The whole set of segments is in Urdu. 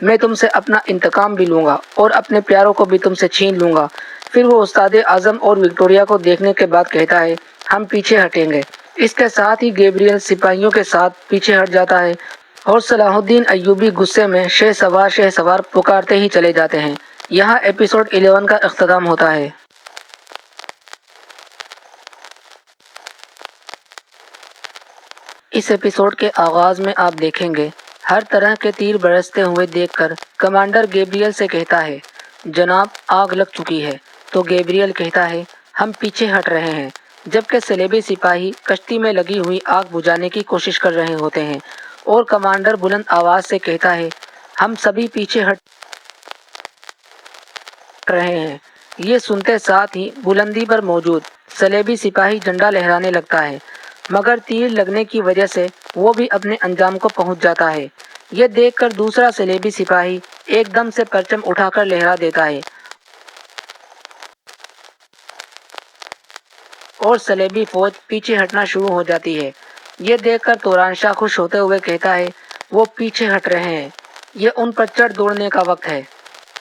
میں تم سے اپنا انتقام بھی لوں گا اور اپنے پیاروں کو بھی تم سے چھین لوں گا۔ پھر وہ استاد اعظم اور وکٹوریا کو دیکھنے کے بعد کہتا ہے ہم پیچھے ہٹیں گے۔ اس کے ساتھ ہی گیبریل سپاہیوں کے ساتھ پیچھے ہٹ جاتا ہے اور صلاح الدین ایوبی غصے میں شہ سوار پکارتے ہی چلے جاتے ہیں۔ یہاں ایپیسوڈ 11 کا اختتام ہوتا ہے۔ اس ایپیسوڈ کے آغاز میں آپ دیکھیں گے ہر طرح کے تیر برستے ہوئے دیکھ کر کمانڈر گیبریل سے کہتا ہے جناب آگ لگ چکی ہے، تو گیبریل کہتا ہے ہم پیچھے ہٹ رہے ہیں، جبکہ صلیبی سپاہی کشتی میں لگی ہوئی آگ بجھانے کی کوشش کر رہے ہوتے ہیں اور کمانڈر بلند آواز سے کہتا ہے ہم سبھی پیچھے ہٹ رہے ہیں۔ یہ سنتے ساتھ ہی بلندی پر موجود صلیبی سپاہی جھنڈا لہرانے لگتا ہے، مگر تیر لگنے کی وجہ سے وہ بھی اپنے انجام کو پہنچ جاتا ہے۔ یہ دیکھ کر دوسرا صلیبی سپاہی ایک دم سے پرچم اٹھا کر لہرا دیتا ہے اور صلیبی فوج پیچھے ہٹنا شروع ہو جاتی ہے۔ یہ دیکھ کر توران شاہ خوش ہوتے ہوئے کہتا ہے وہ پیچھے ہٹ رہے ہیں، یہ ان پر چڑھ دوڑنے کا وقت ہے۔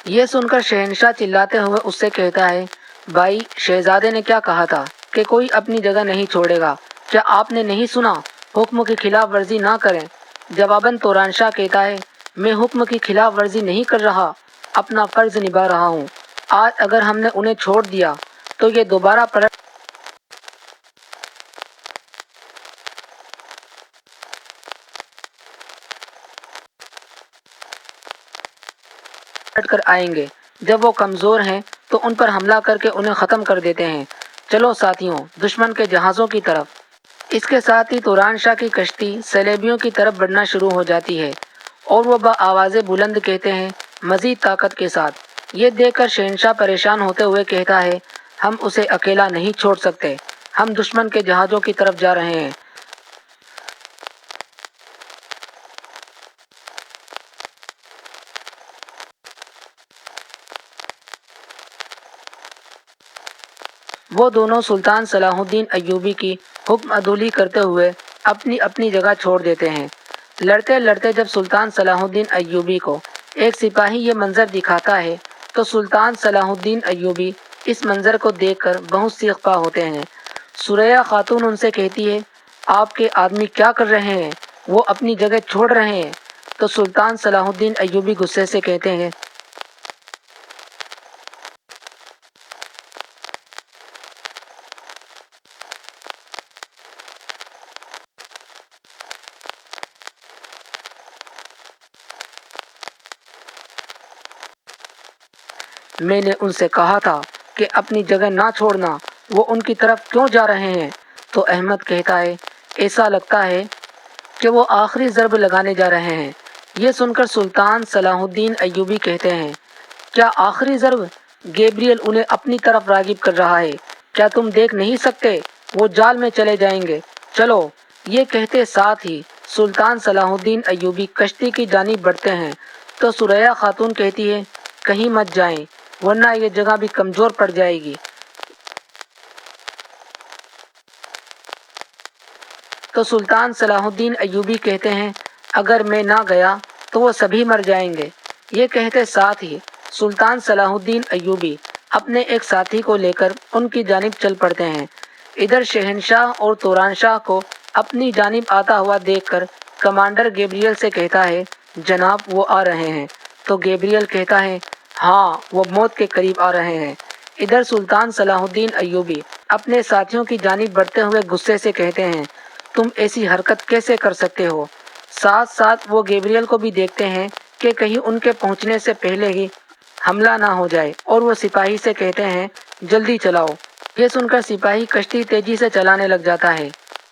یہ سن کر شہنشاہ چلاتے ہوئے اس سے کہتا ہے بھائی شہزادے نے کیا کہا تھا کہ کوئی اپنی جگہ نہیں چھوڑے گا، کیا آپ نے نہیں سنا؟ حکم کی خلاف ورزی نہ کریں۔ جواباً توران شاہ کہتا ہے میں حکم کی خلاف ورزی نہیں کر رہا، اپنا فرض نبھا رہا ہوں۔ آج اگر ہم نے انہیں چھوڑ دیا تو یہ دوبارہ پلٹ کر آئیں گے۔ جب وہ کمزور ہیں تو ان پر حملہ کر کے انہیں ختم کر دیتے ہیں۔ چلو ساتھیوں دشمن کے جہازوں کی طرف۔ اس کے ساتھ ہی توران شاہ کی کشتی صلیبیوں کی طرف بڑھنا شروع ہو جاتی ہے اور وہ بآواز بلند کہتے ہیں مزید طاقت کے ساتھ۔ یہ دیکھ کر شہنشاہ پریشان ہوتے ہوئے کہتا ہے ہم اسے اکیلا نہیں چھوڑ سکتے، ہم دشمن کے جہازوں کی طرف جا رہے ہیں۔ وہ دونوں سلطان صلاح الدین ایوبی کی حکم عدولی کرتے ہوئے اپنی اپنی جگہ چھوڑ دیتے ہیں۔ لڑتے لڑتے جب سلطان صلاح الدین ایوبی کو ایک سپاہی یہ منظر دکھاتا ہے تو سلطان صلاح الدین ایوبی اس منظر کو دیکھ کر بہت سیخ پا ہوتے ہیں۔ سریہ خاتون ان سے کہتی ہے آپ کے آدمی کیا کر رہے ہیں؟ وہ اپنی جگہ چھوڑ رہے ہیں۔ تو سلطان صلاح الدین ایوبی غصے سے کہتے ہیں میں نے ان سے کہا تھا کہ اپنی جگہ نہ چھوڑنا، وہ ان کی طرف کیوں جا رہے ہیں؟ تو احمد کہتا ہے ایسا لگتا ہے کہ وہ آخری ضرب لگانے جا رہے ہیں۔ یہ سن کر سلطان صلاح الدین ایوبی کہتے ہیں کیا آخری ضرب؟ گیبریل انہیں اپنی طرف راغب کر رہا ہے، کیا تم دیکھ نہیں سکتے؟ وہ جال میں چلے جائیں گے، چلو۔ یہ کہتے ساتھ ہی سلطان صلاح الدین ایوبی کشتی کی جانب بڑھتے ہیں تو سریہ خاتون کہتی ہے کہیں مت جائیں ورنہ یہ جگہ بھی کمزور پڑ جائے گی۔ تو سلطان صلاح الدین ایوبی کہتے ہیں اگر میں نہ گیا تو وہ سبھی مر جائیں گے۔ یہ کہتے ساتھ ہی سلطان صلاح الدین ایوبی اپنے ایک ساتھی کو لے کر ان کی جانب چل پڑتے ہیں۔ ادھر شہنشاہ اور توران شاہ کو اپنی جانب آتا ہوا دیکھ کر کمانڈر گیبریل سے کہتا ہے جناب وہ آ رہے ہیں۔ تو گیبریل کہتا ہے ہاں وہ موت کے قریب آ رہے ہیں۔ ادھر سلطان صلاح الدین ایوبی اپنے ساتھیوں کی جانب بڑھتے ہوئے غصے سے کہتے ہیں تم ایسی حرکت کیسے کر سکتے ہو؟ ساتھ ساتھ وہ گیبریل کو بھی دیکھتے ہیں کہ کہیں ان کے پہنچنے سے پہلے ہی حملہ نہ ہو جائے اور وہ سپاہی سے کہتے ہیں جلدی چلاؤ۔ یہ سن کر سپاہی کشتی تیزی سے چلانے لگ جاتا ہے۔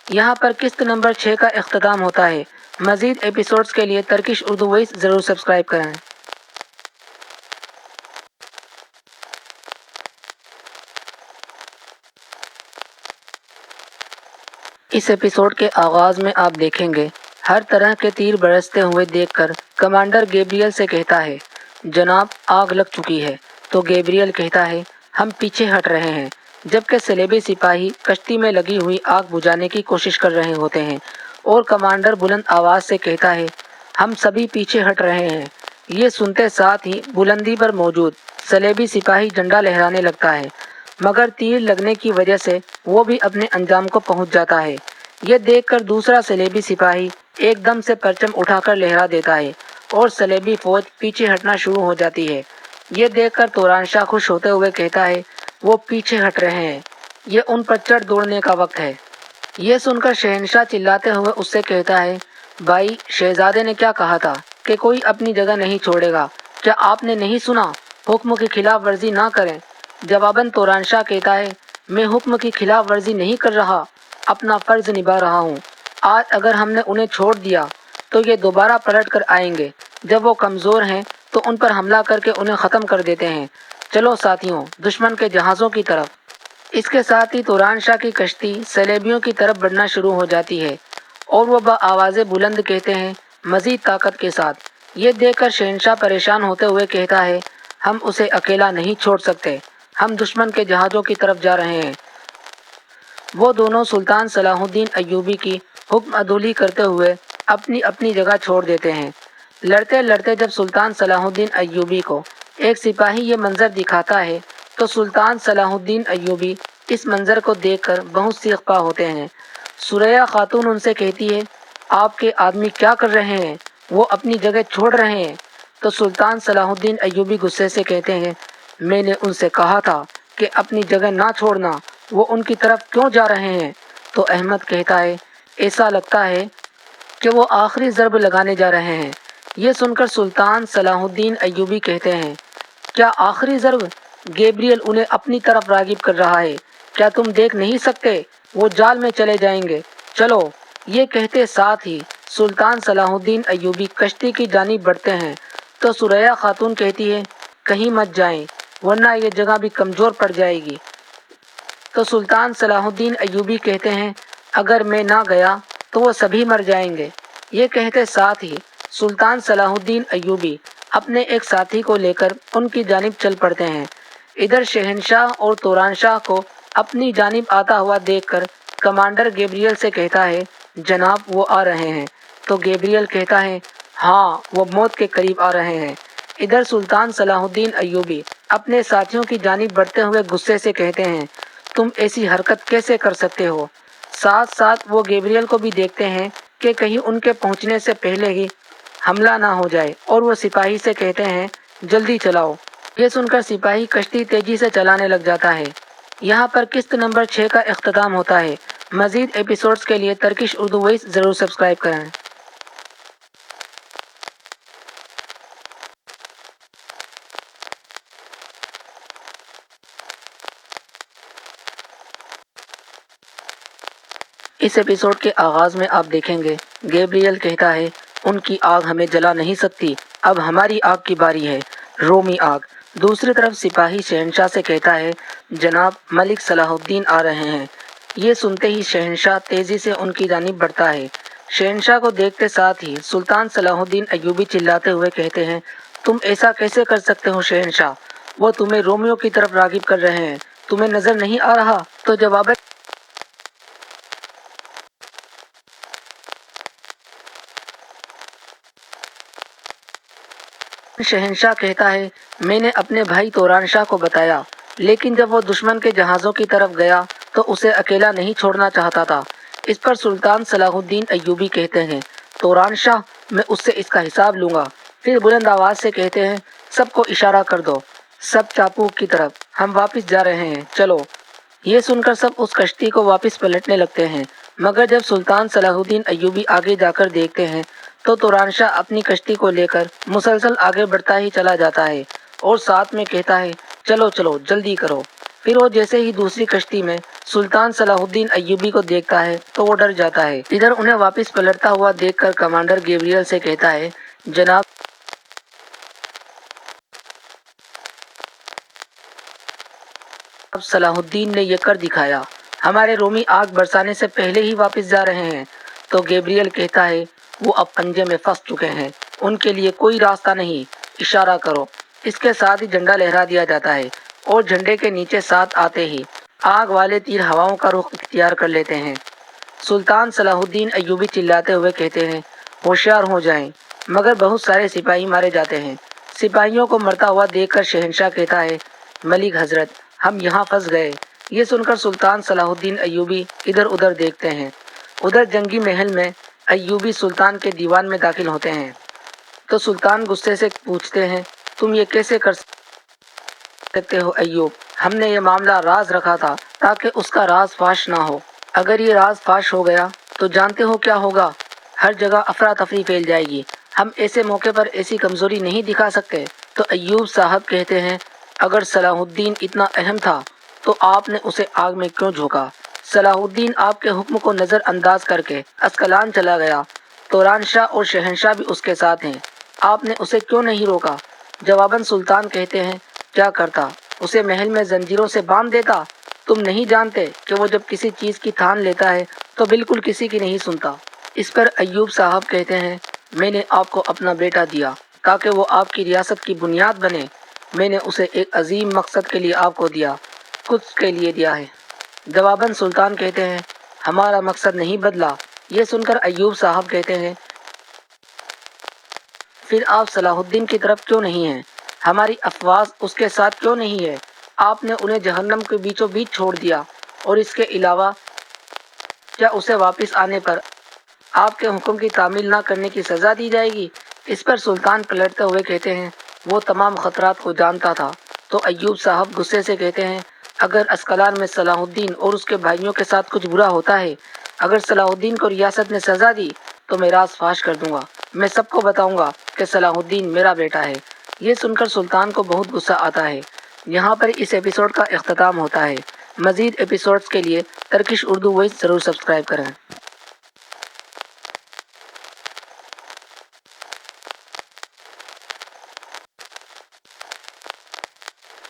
یہاں پر قسط نمبر 6 کا اختتام ہوتا ہے۔ مزید ایپیسوڈز کے لیے ترکش اردو وائس ضرور سبسکرائب کریں۔ اس ایپیسوڈ کے آغاز میں آپ دیکھیں گے ہر طرح کے تیر برستے ہوئے دیکھ کر کمانڈر گیبریل سے کہتا ہے جناب آگ لگ چکی ہے، تو گیبریل کہتا ہے ہم پیچھے ہٹ رہے ہیں، جبکہ صلیبی سپاہی کشتی میں لگی ہوئی آگ بجھانے کی کوشش کر رہے ہوتے ہیں اور کمانڈر بلند آواز سے کہتا ہے ہم سبھی پیچھے ہٹ رہے ہیں۔ یہ سنتے ساتھ ہی بلندی پر موجود صلیبی سپاہی جھنڈا لہرانے لگتا ہے، مگر تیر لگنے کی وجہ سے وہ بھی اپنے انجام کو پہنچ جاتا ہے۔ یہ دیکھ کر دوسرا صلیبی سپاہی ایک دم سے پرچم اٹھا کر لہرا دیتا ہے اور صلیبی فوج پیچھے ہٹنا شروع ہو جاتی ہے۔ یہ دیکھ کر توران شاہ خوش ہوتے ہوئے کہتا ہے، وہ پیچھے ہٹ رہے ہیں، یہ ان پر چڑھ دوڑنے کا وقت ہے۔ یہ سن کر شہنشاہ چلاتے ہوئے اس سے کہتا ہے، بھائی، شہزادے نے کیا کہا تھا کہ کوئی اپنی جگہ نہیں چھوڑے گا، کیا آپ نے نہیں سنا؟ حکم کی خلاف ورزی نہ کریں۔ جواباً توران شاہ کہتا ہے، میں حکم کی خلاف ورزی نہیں کر رہا، اپنا فرض نبھا رہا ہوں۔ آج اگر ہم نے انہیں چھوڑ دیا تو یہ دوبارہ پلٹ کر آئیں گے۔ جب وہ کمزور ہیں تو ان پر حملہ کر کے انہیں ختم کر دیتے ہیں۔ چلو ساتھیوں، دشمن کے جہازوں کی طرف۔ اس کے ساتھ ہی توران شاہ کی کشتی صلیبیوں کی طرف بڑھنا شروع ہو جاتی ہے اور وہ بآواز بلند کہتے ہیں، مزید طاقت کے ساتھ۔ یہ دیکھ کر شہنشاہ پریشان ہوتے ہوئے کہتا ہے، ہم اسے اکیلا نہیں چھوڑ سکتے، ہم دشمن کے جہازوں کی طرف جا رہے ہیں۔ وہ دونوں سلطان صلاح الدین ایوبی کی حکم عدولی کرتے ہوئے اپنی اپنی جگہ چھوڑ دیتے ہیں۔ لڑتے لڑتے جب سلطان صلاح الدین ایوبی کو ایک سپاہی یہ منظر دکھاتا ہے تو سلطان صلاح الدین ایوبی اس منظر کو دیکھ کر بہت سیخ پا ہوتے ہیں۔ سریہ خاتون ان سے کہتی ہے، آپ کے آدمی کیا کر رہے ہیں؟ وہ اپنی جگہ چھوڑ رہے ہیں۔ تو سلطان صلاح الدین ایوبی غصے سے کہتے ہیں، میں نے ان سے کہا تھا کہ اپنی جگہ نہ چھوڑنا، وہ ان کی طرف کیوں جا رہے ہیں؟ تو احمد کہتا ہے، ایسا لگتا ہے کہ وہ آخری ضرب لگانے جا رہے ہیں۔ یہ سن کر سلطان صلاح الدین ایوبی کہتے ہیں، کیا آخری ضرب؟ گیبریل انہیں اپنی طرف راغب کر رہا ہے، کیا تم دیکھ نہیں سکتے؟ وہ جال میں چلے جائیں گے، چلو۔ یہ کہتے ساتھ ہی سلطان صلاح الدین ایوبی کشتی کی جانب بڑھتے ہیں تو سریہ خاتون کہتی ہے، کہیں مت جائیں ورنہ یہ جگہ بھی کمزور پڑ جائے گی۔ تو سلطان صلاح الدین ایوبی کہتے ہیں، اگر میں نہ گیا تو وہ سبھی مر جائیں گے۔ یہ کہتے ساتھ ہی سلطان صلاح الدین ایوبی اپنے ایک ساتھی کو لے کر ان کی جانب چل پڑتے ہیں۔ ادھر شہنشاہ اور توران شاہ کو اپنی جانب آتا ہوا دیکھ کر کمانڈر گیبریل سے کہتا ہے، جناب وہ آ رہے ہیں۔ تو گیبریل کہتا ہے، ہاں، وہ موت کے قریب آ رہے ہیں۔ ادھر سلطان صلاح الدین ایوبی اپنے ساتھیوں کی جانب بڑھتے ہوئے غصے سے کہتے ہیں، تم ایسی حرکت کیسے کر سکتے ہو؟ ساتھ ساتھ وہ گیبریل کو بھی دیکھتے ہیں کہ کہیں ان کے پہنچنے سے پہلے ہی حملہ نہ ہو جائے، اور وہ سپاہی سے کہتے ہیں، جلدی چلاؤ۔ یہ سن کر سپاہی کشتی تیزی سے چلانے لگ جاتا ہے۔ یہاں پر قسط نمبر 6 کا اختتام ہوتا ہے۔ مزید ایپیسوڈز کے لیے ترکش اردو وائس ضرور سبسکرائب کریں۔ اس ایپیسوڈ کے آغاز میں آپ دیکھیں گے، گیبریل کہتا ہے، ان کی آگ ہمیں جلا نہیں سکتی، اب ہماری آگ کی باری ہے، رومی آگ۔ دوسری طرف سپاہی شہنشاہ سے کہتا ہے، جناب ملک صلاح الدین آ رہے ہیں۔ یہ سنتے ہی شہنشاہ تیزی سے ان کی جانب بڑھتا ہے۔ شہنشاہ کو دیکھتے ساتھ ہی سلطان صلاح الدین ایوبی چلاتے ہوئے کہتے ہیں، تم ایسا کیسے کر سکتے ہو شہنشاہ؟ وہ تمہیں رومیوں کی طرف راغب کر رہے ہیں، تمہیں نظر نہیں آ رہا؟ تو جواب شہنشاہ کہتا ہے، میں نے اپنے بھائی توران شاہ کو بتایا، لیکن جب وہ دشمن کے جہازوں کی طرف گیا تو اسے اکیلا نہیں چھوڑنا چاہتا تھا۔ اس پر سلطان صلاح الدین ایوبی کہتے ہیں، توران شاہ، میں اس سے اس کا حساب لوں گا۔ پھر بلند آواز سے کہتے ہیں، سب کو اشارہ کر دو، سب چاپوک کی طرف، ہم واپس جا رہے ہیں، چلو۔ یہ سن کر سب اس کشتی کو واپس پلٹنے لگتے ہیں، مگر جب سلطان صلاح الدین ایوبی آگے جا کر دیکھتے ہیں تو توران شاہ اپنی کشتی کو لے کر مسلسل آگے بڑھتا ہی چلا جاتا ہے اور ساتھ میں کہتا ہے، چلو چلو جلدی کرو۔ پھر وہ جیسے ہی دوسری کشتی میں سلطان صلاح الدین ایوبی کو دیکھتا ہے تو وہ ڈر جاتا ہے۔ ادھر انہیں واپس پلٹتا ہوا دیکھ کر کمانڈر گیبریل سے کہتا ہے، جناب صلاح الدین نے یہ کر دکھایا، ہمارے رومی آگ برسانے سے پہلے ہی واپس جا رہے ہیں۔ تو گیبریل کہتا ہے، وہ اب پنجے میں پھنس چکے ہیں، ان کے لیے کوئی راستہ نہیں، اشارہ کرو۔ اس کے ساتھ ہی جھنڈا لہرا دیا جاتا ہے اور جھنڈے کے نیچے ساتھ آتے ہی آگ والے تیر ہواؤں کا رخ اختیار کر لیتے ہیں۔ سلطان صلاح الدین ایوبی چلاتے ہوئے کہتے ہیں، ہوشیار ہو جائیں، مگر بہت سارے سپاہی مارے جاتے ہیں۔ سپاہیوں کو مرتا ہوا دیکھ کر شہنشاہ کہتا ہے ملک حضرت ہم یہاں پھنس گئے۔ یہ سن کر سلطان صلاح الدین ایوبی ادھر ادھر دیکھتے ہیں۔ ادھر جنگی محل میں ایوبی سلطان کے دیوان میں داخل ہوتے ہیں تو سلطان غصے سے پوچھتے ہیں تم یہ کیسے کر سکتے ہو ایوب؟ ہم نے یہ معاملہ راز رکھا تھا تاکہ اس کا راز فاش نہ ہو۔ اگر یہ راز فاش ہو گیا تو جانتے ہو کیا ہوگا؟ ہر جگہ افراتفری پھیل جائے گی۔ ہم ایسے موقع پر ایسی کمزوری نہیں دکھا سکتے۔ تو ایوب صاحب کہتے ہیں اگر صلاح الدین اتنا اہم تھا تو آپ نے اسے آگ میں کیوں جھونکا؟ صلاح الدین آپ کے حکم کو نظر انداز کر کے اسکلان چلا گیا۔ توران شاہ اور شہنشاہ بھی اس کے ساتھ ہیں۔ آپ نے اسے کیوں نہیں روکا؟ جواباً سلطان کہتے ہیں کیا کرتا؟ اسے محل میں زنجیروں سے باندھ دیتا۔ تم نہیں جانتے کہ وہ جب کسی چیز کی ٹھان لیتا ہے تو بالکل کسی کی نہیں سنتا۔ اس پر ایوب صاحب کہتے ہیں میں نے آپ کو اپنا بیٹا دیا تاکہ وہ آپ کی ریاست کی بنیاد بنے۔ میں نے اسے ایک عظیم مقصد کے لیے آپ کو دیا، کچھ کے لیے دیا ہے۔ جواباً سلطان کہتے ہیں ہمارا مقصد نہیں بدلا۔ یہ سن کر ایوب صاحب کہتے ہیں پھر آپ صلاح الدین کی طرف کیوں نہیں ہیں؟ ہماری افواج اس کے ساتھ کیوں نہیں ہے؟ آپ نے انہیں جہنم کے بیچوں بیچ چھوڑ دیا، اور اس کے علاوہ کیا اسے واپس آنے پر آپ کے حکم کی تعمیل نہ کرنے کی سزا دی جائے گی؟ اس پر سلطان پلٹتے ہوئے کہتے ہیں وہ تمام خطرات کو جانتا تھا۔ تو ایوب صاحب غصے سے کہتے ہیں اگر اسکلان میں صلاح الدین اور اس کے بھائیوں کے ساتھ کچھ برا ہوتا ہے، اگر صلاح الدین کو ریاست نے سزا دی تو میں راز فاش کر دوں گا۔ میں سب کو بتاؤں گا کہ صلاح الدین میرا بیٹا ہے۔ یہ سن کر سلطان کو بہت غصہ آتا ہے۔ یہاں پر اس ایپیسوڈ کا اختتام ہوتا ہے۔ مزید ایپیسوڈز کے لیے ترکش اردو وائس ضرور سبسکرائب کریں۔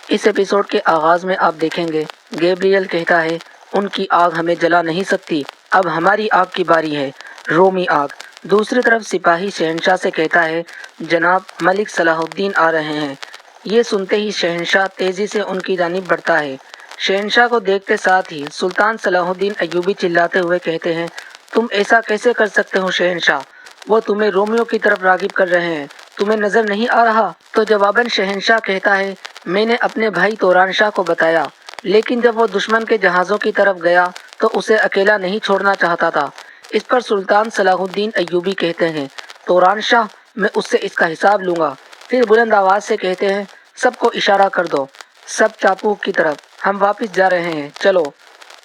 اس ایپیسوڈ کے آغاز میں آپ دیکھیں گے گیبریل کہتا ہے ان کی آگ ہمیں جلا نہیں سکتی، اب ہماری آگ کی باری ہے، رومی آگ۔ دوسری طرف سپاہی شہنشاہ سے کہتا ہے جناب ملک صلاح الدین آ رہے ہیں۔ یہ سنتے ہی شہنشاہ تیزی سے ان کی جانب بڑھتا ہے۔ شہنشاہ کو دیکھتے ساتھ ہی سلطان صلاح الدین ایوبی چلاتے ہوئے کہتے ہیں تم ایسا کیسے کر سکتے ہو شہنشاہ؟ وہ تمہیں رومیوں کی طرف راغب کر رہے ہیں، تمہیں نظر نہیں آ رہا؟ تو جواباً شہنشاہ کہتا ہے میں نے اپنے بھائی توران شاہ کو بتایا، لیکن جب وہ دشمن کے جہازوں کی طرف گیا تو اسے اکیلا نہیں چھوڑنا چاہتا تھا۔ اس پر سلطان صلاح الدین ایوبی کہتے ہیں توران شاہ میں اس سے اس کا حساب لوں گا۔ پھر بلند آواز سے کہتے ہیں سب کو اشارہ کر دو، سب چاپوک کی طرف، ہم واپس جا رہے ہیں، چلو۔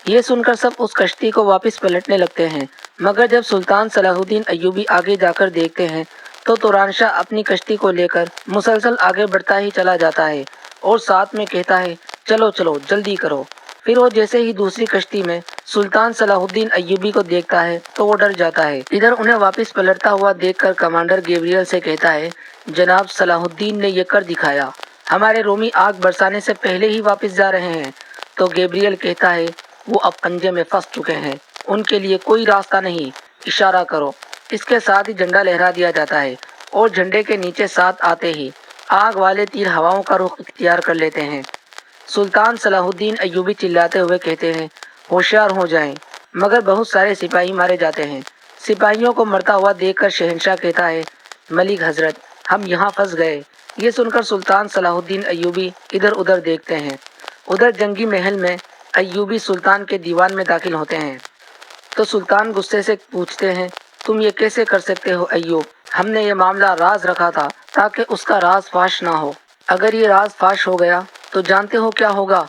یہ سن کر سب اس کشتی کو واپس پلٹنے لگتے ہیں، مگر جب سلطان صلاح الدین ایوبی آگے جا کر دیکھتے ہیں تو توران شاہ اپنی کشتی کو لے کر مسلسل آگے بڑھتا ہی چلا جاتا ہے اور ساتھ میں کہتا ہے چلو چلو جلدی کرو۔ پھر وہ جیسے ہی دوسری کشتی میں سلطان صلاح الدین ایوبی کو دیکھتا ہے تو وہ ڈر جاتا ہے۔ ادھر انہیں واپس پلٹتا ہوا دیکھ کر کمانڈر گیبریل سے کہتا ہے جناب صلاح الدین نے یہ کر دکھایا، ہمارے رومی آگ برسانے سے پہلے ہی واپس جا رہے ہیں۔ تو گیبریل کہتا ہے وہ اب پنجے میں پھنس چکے ہیں، ان کے لیے کوئی راستہ نہیں، اشارہ کرو۔ اس کے ساتھ ہی جھنڈا لہرا دیا جاتا ہے اور جھنڈے کے نیچے ساتھ آتے ہی آگ والے تیر ہواؤں کا رخ اختیار کر لیتے ہیں۔ سلطان صلاح الدین ایوبی چلاتے ہوئے کہتے ہیں ہوشیار ہو جائیں، مگر بہت سارے سپاہی مارے جاتے ہیں۔ سپاہیوں کو مرتا ہوا دیکھ کر شہنشاہ کہتا ہے ملک حضرت ہم یہاں پھنس گئے۔ یہ سن کر سلطان صلاح الدین ایوبی ادھر ادھر دیکھتے ہیں۔ ادھر جنگی محل میں ایوبی سلطان کے دیوان میں داخل ہوتے ہیں تو سلطان غصے سے پوچھتے ہیں تم یہ کیسے کر سکتے ہو ایوب؟ ہم نے یہ معاملہ راز رکھا تھا تاکہ اس کا راز فاش نہ ہو۔ اگر یہ راز فاش ہو گیا تو جانتے ہو کیا ہوگا؟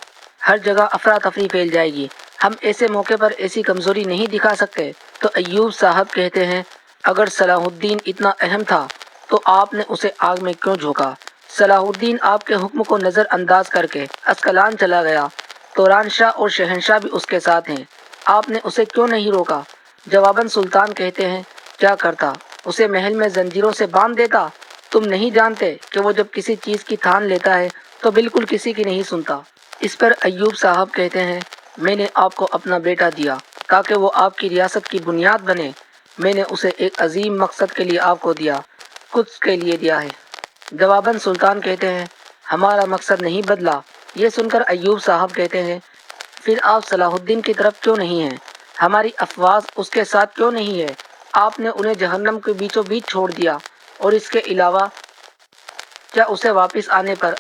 ہر جگہ افراتفری پھیل جائے گی۔ ہم ایسے موقع پر ایسی کمزوری نہیں دکھا سکتے۔ تو ایوب صاحب کہتے ہیں اگر صلاح الدین اتنا اہم تھا تو آپ نے اسے آگ میں کیوں جھونکا؟ صلاح الدین آپ کے حکم کو نظر انداز کر کے اسکلان چلا گیا۔ توران شاہ اور شہنشاہ بھی اس کے ساتھ ہیں، آپ نے اسے کیوں نہیں روکا؟ جواباً سلطان کہتے ہیں کیا کرتا؟ اسے محل میں زنجیروں سے باندھ دیتا۔ تم نہیں جانتے کہ وہ جب کسی چیز کی ٹھان لیتا ہے تو بالکل کسی کی نہیں سنتا۔ اس پر ایوب صاحب کہتے ہیں میں نے آپ کو اپنا بیٹا دیا تاکہ وہ آپ کی ریاست کی بنیاد بنے۔ میں نے اسے ایک عظیم مقصد کے لیے آپ کو دیا، کچھ کے لیے دیا ہے۔ جواباً سلطان کہتے ہیں ہمارا مقصد نہیں بدلا۔ یہ سن کر ایوب صاحب کہتے ہیں پھر آپ صلاح الدین کی طرف کیوں نہیں ہیں؟ ہماری افواج اس کے ساتھ کیوں نہیں ہے؟ آپ نے انہیں جہنم کے بیچوں بیچ چھوڑ دیا، اور اس کے علاوہ کیا اسے واپس آنے پر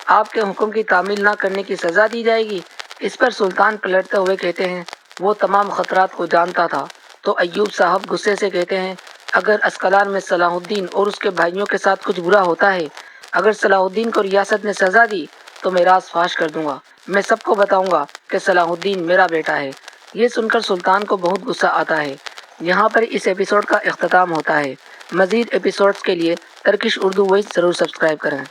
آپ کے حکم کی تعمیل نہ کرنے کی سزا دی جائے گی؟ اس پر سلطان پلٹتے ہوئے کہتے ہیں وہ تمام خطرات کو جانتا تھا۔ تو ایوب صاحب غصے سے کہتے ہیں اگر اسقلان میں صلاح الدین اور اس کے بھائیوں کے ساتھ کچھ برا ہوتا ہے، اگر صلاح الدین کو ریاست نے سزا دی تو میں راز فاش کر دوں گا، میں سب کو بتاؤں گا کہ صلاح الدین میرا بیٹا ہے۔ یہ سن کر سلطان کو بہت غصہ آتا ہے۔ یہاں پر اس ایپیسوڈ کا اختتام ہوتا ہے۔ مزید ایپیسوڈز کے لیے ترکش اردو وائس ضرور سبسکرائب کریں۔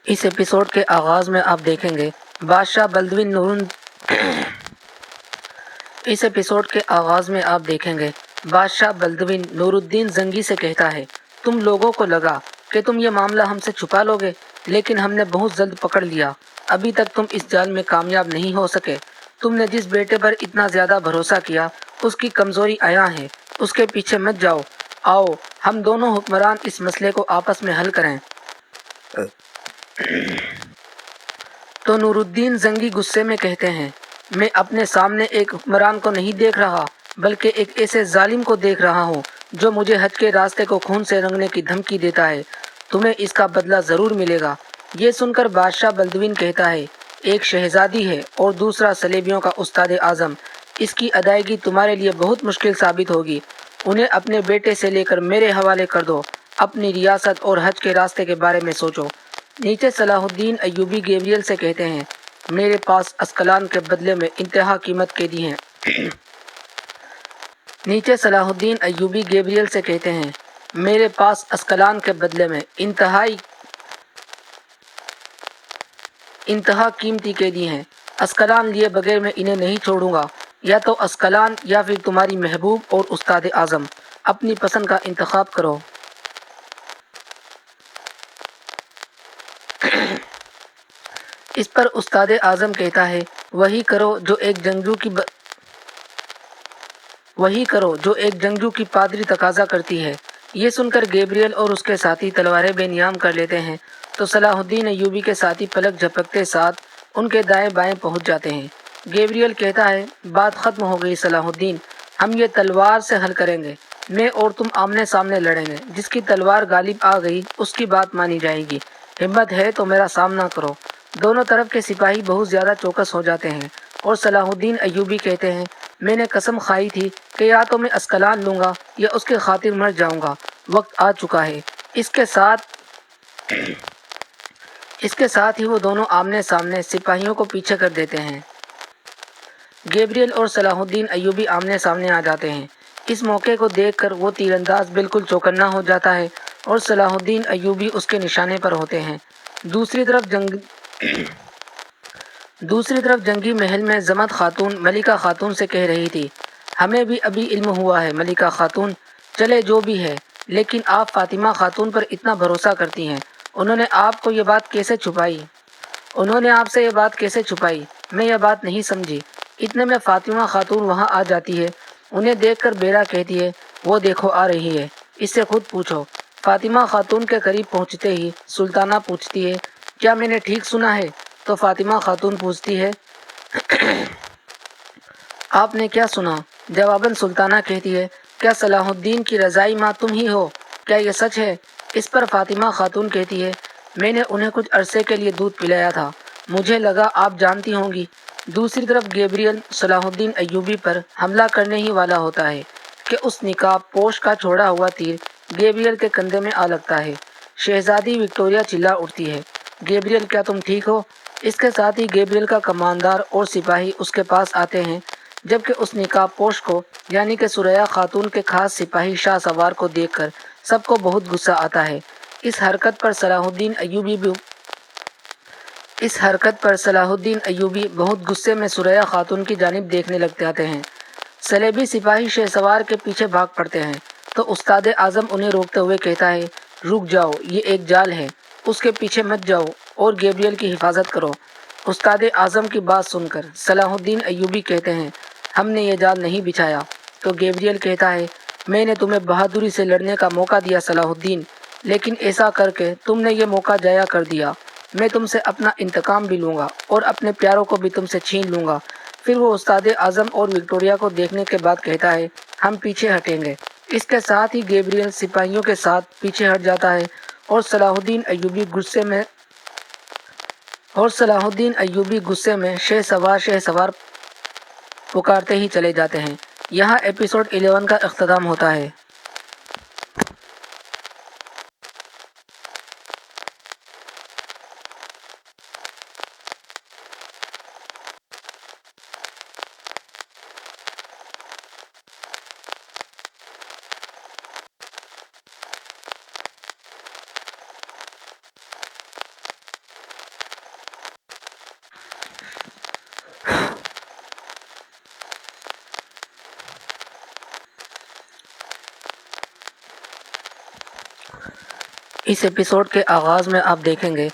اس ایپیسوڈ کے آغاز میں آپ دیکھیں گے بادشاہ بلدوین نور الدین زنگی سے کہتا ہے تم لوگوں کو لگا کہ تم یہ معاملہ ہم سے چھپا لو گے، لیکن ہم نے بہت جلد پکڑ لیا۔ ابھی تک تم اس جال میں کامیاب نہیں ہو سکے۔ تم نے جس بیٹے پر اتنا زیادہ بھروسہ کیا اس کی کمزوری عیاں ہے، اس کے پیچھے مت جاؤ۔ آؤ ہم دونوں حکمران اس مسئلے کو آپس میں حل کریں۔ تو نور الدین زنگی غصے میں کہتے ہیں میں اپنے سامنے ایک حکمران کو نہیں دیکھ رہا بلکہ ایک ایسے ظالم کو دیکھ رہا ہوں جو مجھے حج کے راستے کو خون سے رنگنے کی دھمکی دیتا ہے۔ تمہیں اس کا بدلہ ضرور ملے گا۔ یہ سن کر بادشاہ بلدوین کہتا ہے ایک شہزادی ہے اور دوسرا سلیبیوں کا استاد اعظم، اس کی ادائیگی تمہارے لیے بہت مشکل ثابت ہوگی۔ انہیں اپنے بیٹے سے لے کر میرے حوالے کر دو۔ اپنی ریاست اور حج کے راستے کے بارے میں سوچو۔ نیچے صلاح الدین ایوبی گیبریل سے کہتے ہیں میرے پاس اسقلان کے بدلے میں انتہا قیمت کے دی ہیں۔ نیچے صلاح الدین ایوبی گیبریل سے کہتے ہیں میرے پاس اسقلان کے بدلے میں انتہا قیمتی کے دی ہیں۔ اسقلان لیے بغیر میں انہیں نہیں چھوڑوں گا، یا تو اسقلان یا پھر تمہاری محبوب اور استاد اعظم، اپنی پسند کا انتخاب کرو۔ اس پر استاد اعظم کہتا ہے وہی کرو جو ایک جنگجو کی پادری تقاضا کرتی ہے۔ یہ سن کر گیبریل اور اس کے ساتھی تلواریں بے نیام کر لیتے ہیں تو صلاح الدین ایوبی کے ساتھی پلک جھپکتے ساتھ ان کے دائیں بائیں پہنچ جاتے ہیں۔ گیبریل کہتا ہے بات ختم ہو گئی صلاح الدین، ہم یہ تلوار سے حل کریں گے۔ میں اور تم آمنے سامنے لڑیں گے، جس کی تلوار غالب آ گئی اس کی بات مانی جائے گی۔ ہمت ہے تو میرا سامنا کرو۔ دونوں طرف کے سپاہی بہت زیادہ چوکس ہو جاتے ہیں اور صلاح الدین ایوبی کہتے ہیں میں نے قسم کھائی تھی کہ یا تو میں اسقلان لوں گا یا اس کی خاطر مر جاؤں گا۔ وقت آ چکا ہے۔ اس کے ساتھ ہی وہ دونوں آمنے سامنے سپاہیوں کو پیچھے کر دیتے ہیں۔ گیبریل اور صلاح الدین ایوبی آمنے سامنے آ جاتے ہیں۔ اس موقع کو دیکھ کر وہ تیر انداز بالکل چوکنا ہو جاتا ہے اور صلاح الدین ایوبی اس کے نشانے پر ہوتے ہیں۔ دوسری طرف جنگی محل میں زمت خاتون ملکہ خاتون سے کہہ رہی تھی ہمیں بھی ابھی علم ہوا ہے ملکہ خاتون، چلے جو بھی ہے، لیکن آپ فاطمہ خاتون پر اتنا بھروسہ کرتی ہیں، انہوں نے آپ سے یہ بات کیسے چھپائی؟ میں یہ بات نہیں سمجھی۔ اتنے میں فاطمہ خاتون وہاں آ جاتی ہے۔ انہیں دیکھ کر بیرا کہتی ہے وہ دیکھو آ رہی ہے، اس سے خود پوچھو۔ فاطمہ خاتون کے قریب پہنچتے ہی سلطانہ پوچھتی ہے کیا میں نے ٹھیک سنا ہے؟ تو فاطمہ خاتون پوچھتی ہے آپ نے کیا سنا؟ جواباً سلطانہ کہتی ہے کیا صلاح الدین کی رضائی ماں تم ہی ہو؟ کیا یہ سچ ہے؟ اس پر فاطمہ خاتون کہتی ہے میں نے انہیں کچھ عرصے کے لیے دودھ پلایا تھا، مجھے لگا آپ جانتی ہوں گی۔ دوسری طرف گیبریل صلاح الدین ایوبی پر حملہ کرنے ہی والا ہوتا ہے کہ اس نقاب پوش کا چھوڑا ہوا تیر گیبریل کے کندھے میں آ لگتا ہے۔ شہزادی وکٹوریہ چلا اٹھتی ہے گیبریل کیا تم ٹھیک ہو؟ اس کے ساتھ ہی گیبریل کا کماندار اور سپاہی اس کے پاس آتے ہیں، جبکہ اس نقاب پوش کو یعنی کہ ثریا خاتون کے خاص سپاہی شاہ سوار کو دیکھ کر سب کو بہت غصہ آتا ہے۔ اس حرکت پر صلاح الدین ایوبی بہت غصے میں ثریا خاتون کی جانب دیکھنے لگ جاتے ہیں۔ صلیبی سپاہی شاہ سوار کے پیچھے بھاگ پڑتے ہیں تو استاد اعظم انہیں روکتے ہوئے کہتا ہے رک جاؤ، یہ ایک جال ہے، اس کے پیچھے مت جاؤ، اور گیبریل کی حفاظت کرو۔ استاد اعظم کی بات سن کر صلاح الدین ایوبی کہتے ہیں ہم نے یہ جال نہیں بچھایا۔ تو گیبریل کہتا ہے میں نے تمہیں بہادری سے لڑنے کا موقع دیا صلاح الدین، لیکن ایسا کر کے تم نے یہ موقع ضائع کر دیا۔ میں تم سے اپنا انتقام بھی لوں گا اور اپنے پیاروں کو بھی تم سے چھین لوں گا۔ پھر وہ استاد اعظم اور وکٹوریہ کو دیکھنے کے بعد کہتا ہے ہم پیچھے ہٹیں گے۔ اس کے ساتھ ہی گیبریل سپاہیوں کے ساتھ پیچھے ہٹ جاتا ہے اور صلاح الدین ایوبی غصے میں شہ سوار پکارتے ہی چلے جاتے ہیں۔ یہاں ایپیسوڈ 11 کا اختتام ہوتا ہے۔ اس ایپیسوڈ کے آغاز میں آپ دیکھیں گے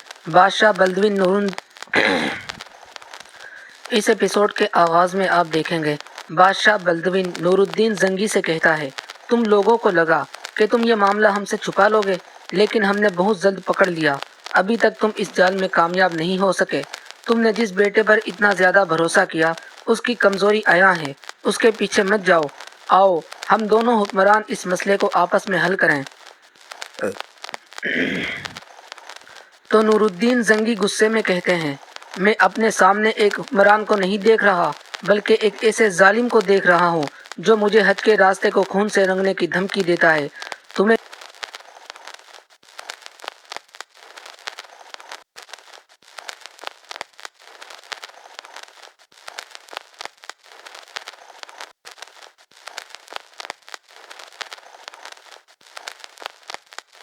بادشاہ بلدوین نور الدین زنگی سے کہتا ہے تم لوگوں کو لگا کہ تم یہ معاملہ ہم سے چھپا لو گے، لیکن ہم نے بہت جلد پکڑ لیا۔ ابھی تک تم اس جال میں کامیاب نہیں ہو سکے۔ تم نے جس بیٹے پر اتنا زیادہ بھروسہ کیا اس کی کمزوری عیاں ہے، اس کے پیچھے مت جاؤ۔ آؤ ہم دونوں حکمران اس مسئلے کو آپس میں حل کریں۔ تو نور الدین زنگی غصے میں کہتے ہیں میں اپنے سامنے ایک حکمران کو نہیں دیکھ رہا بلکہ ایک ایسے ظالم کو دیکھ رہا ہوں جو مجھے حج کے راستے کو خون سے رنگنے کی دھمکی دیتا ہے۔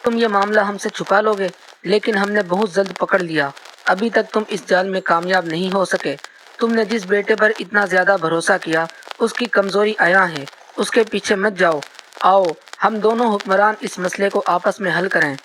تم یہ معاملہ ہم سے چھپا لو گے، لیکن ہم نے بہت جلد پکڑ لیا۔ ابھی تک تم اس جال میں کامیاب نہیں ہو سکے۔ تم نے جس بیٹے پر اتنا زیادہ بھروسہ کیا اس کی کمزوری عیاں ہے، اس کے پیچھے مت جاؤ۔ آؤ ہم دونوں حکمران اس مسئلے کو آپس میں حل کریں۔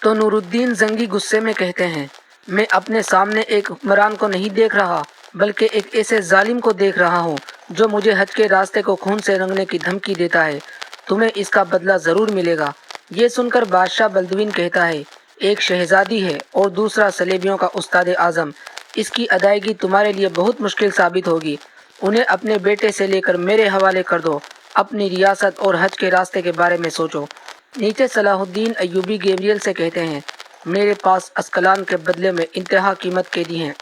تو نور الدین زنگی غصے میں کہتے ہیں میں اپنے سامنے ایک حکمران کو نہیں دیکھ رہا بلکہ ایک ایسے ظالم کو دیکھ رہا ہوں جو مجھے حج کے راستے کو خون سے رنگنے کی دھمکی دیتا ہے۔ تمہیں اس کا بدلہ ضرور ملے گا۔ یہ سن کر بادشاہ بلدوین کہتا ہے ایک شہزادی ہے اور دوسرا سلیبیوں کا استاد اعظم، اس کی ادائیگی تمہارے لیے بہت مشکل ثابت ہوگی۔ انہیں اپنے بیٹے سے لے کر میرے حوالے کر دو۔ اپنی ریاست اور حج کے راستے کے بارے میں سوچو۔ نیچے صلاح الدین ایوبی گیبریل سے کہتے ہیں میرے پاس اسکلان کے بدلے میں انتہا قیمت قیدی ہیں۔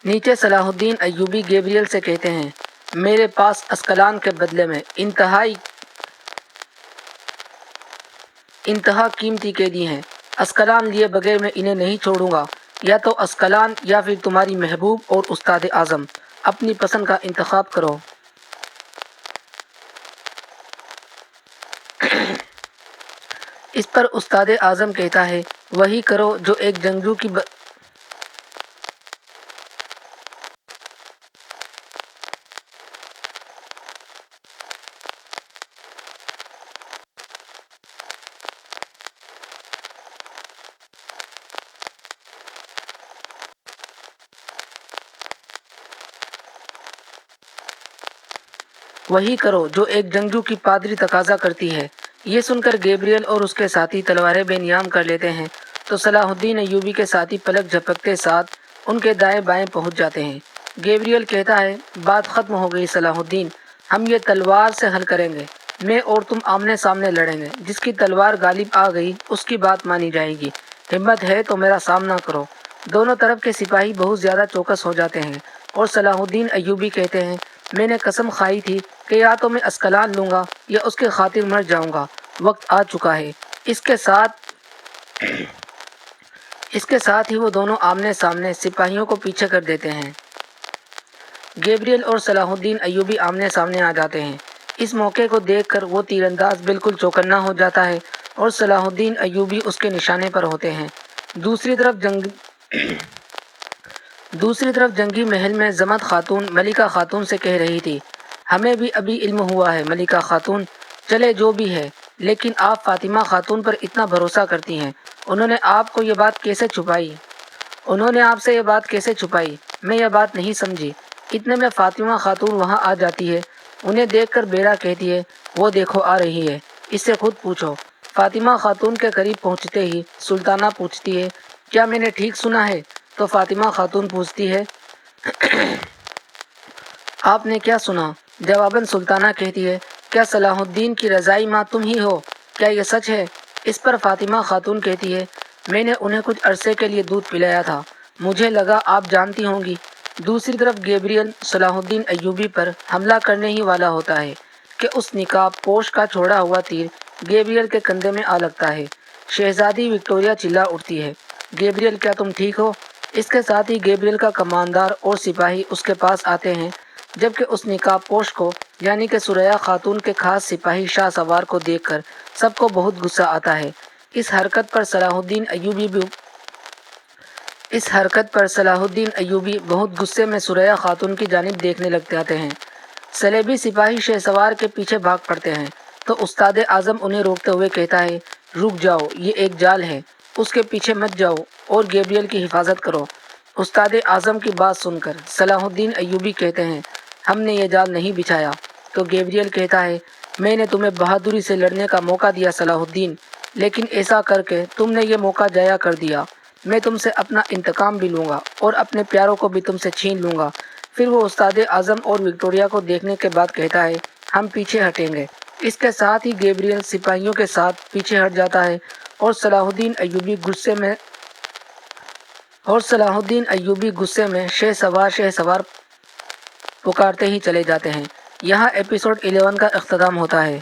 نیچے صلاح الدین ایوبی گیبریل سے کہتے ہیں میرے پاس اسکلان کے بدلے میں انتہا قیمتی قیدی ہیں۔ اسکلان لیے بغیر میں انہیں نہیں چھوڑوں گا۔ یا تو اسکلان یا پھر تمہاری محبوب اور استاد اعظم، اپنی پسند کا انتخاب کرو۔ اس پر استاد اعظم کہتا ہے وہی کرو جو ایک جنگجو کی پادری تقاضا کرتی ہے۔ یہ سن کر گیبریل اور اس کے ساتھی تلواریں بے نیام کر لیتے ہیں تو صلاح الدین ایوبی کے ساتھی پلک جھپکتے ساتھ ان کے دائیں بائیں پہنچ جاتے ہیں۔ گیبریل کہتا ہے بات ختم ہو گئی صلاح الدین، ہم یہ تلوار سے حل کریں گے۔ میں اور تم آمنے سامنے لڑیں گے، جس کی تلوار غالب آ گئی اس کی بات مانی جائے گی۔ ہمت ہے تو میرا سامنا کرو۔ دونوں طرف کے سپاہی بہت زیادہ چوکس ہو جاتے ہیں اور صلاح الدین ایوبی کہتے ہیں میں نے قسم کھائی تھی کہ یا تو میں اسکلان لوں گا یا اس کے خاطر مر جاؤں گا۔ وقت آ چکا ہے۔ اس کے ساتھ ہی وہ دونوں آمنے سامنے سپاہیوں کو پیچھے کر دیتے ہیں۔ گیبریل اور صلاح الدین ایوبی آمنے سامنے آ جاتے ہیں۔ اس موقع کو دیکھ کر وہ تیر انداز بالکل چوکنا ہو جاتا ہے اور صلاح الدین ایوبی اس کے نشانے پر ہوتے ہیں۔ دوسری طرف جنگی محل میں زمت خاتون ملکہ خاتون سے کہہ رہی تھی ہمیں بھی ابھی علم ہوا ہے ملکہ خاتون، چلے جو بھی ہے لیکن آپ فاطمہ خاتون پر اتنا بھروسہ کرتی ہیں، انہوں نے آپ کو یہ بات کیسے چھپائی؟ انہوں نے آپ سے یہ بات کیسے چھپائی؟ میں یہ بات نہیں سمجھی۔ اتنے میں فاطمہ خاتون وہاں آ جاتی ہے، انہیں دیکھ کر بیرا کہتی ہے، وہ دیکھو آ رہی ہے، اس سے خود پوچھو۔ فاطمہ خاتون کے قریب پہنچتے ہی سلطانہ پوچھتی ہے، کیا میں نے ٹھیک سنا ہے؟ تو فاطمہ خاتون پوچھتی ہے، آپ نے کیا سنا؟ جواباً سلطانہ کہتی ہے، کیا صلاح الدین کی رضائی ماں تم ہی ہو؟ کیا یہ سچ ہے؟ اس پر فاطمہ خاتون کہتی ہے، میں نے انہیں کچھ عرصے کے لیے دودھ پلایا تھا، مجھے لگا آپ جانتی ہوں گی۔ دوسری طرف گیبریل صلاح الدین ایوبی پر حملہ کرنے ہی والا ہوتا ہے کہ اس نقاب پوش کا چھوڑا ہوا تیر گیبریل کے کندھے میں آ لگتا ہے۔ شہزادی وکٹوریہ چلا اٹھتی ہے، گیبریل کیا تم ٹھیک ہو؟ اس کے ساتھ ہی گیبریل کا کماندار اور سپاہی اس کے پاس آتے ہیں، جبکہ اس نقاب پوش کو یعنی کہ ثریا خاتون کے خاص سپاہی شاہ سوار کو دیکھ کر سب کو بہت غصہ آتا ہے۔ اس حرکت پر صلاح الدین ایوبی بہت غصے میں ثریا خاتون کی جانب دیکھنے لگ جاتے ہیں۔ صلیبی سپاہی شہ سوار کے پیچھے بھاگ پڑتے ہیں تو استاد اعظم انہیں روکتے ہوئے کہتا ہے، رک جاؤ، یہ ایک جال ہے، اس کے پیچھے مت جاؤ اور گیبریل کی حفاظت کرو۔ استاد اعظم کی بات سن کر صلاح الدین ایوبی کہتے ہیں، ہم نے یہ جال نہیں بچھایا۔ تو گیبریل کہتا ہے، میں نے تمہیں بہادری سے لڑنے کا موقع دیا صلاح الدین، لیکن ایسا کر کے تم نے یہ موقع ضائع کر دیا۔ میں تم سے اپنا انتقام بھی لوں گا اور اپنے پیاروں کو بھی تم سے چھین لوں گا۔ پھر وہ استاد اعظم اور وکٹوریہ کو دیکھنے کے بعد کہتا ہے، ہم پیچھے ہٹیں گے۔ اس کے ساتھ ہی گیبریل سپاہیوں کے ساتھ پیچھے ہٹ جاتا ہے اور صلاح الدین ایوبی غصے میں شہ سوار پکارتے ہی چلے جاتے ہیں۔ یہاں ایپیسوڈ 11 کا اختتام ہوتا ہے۔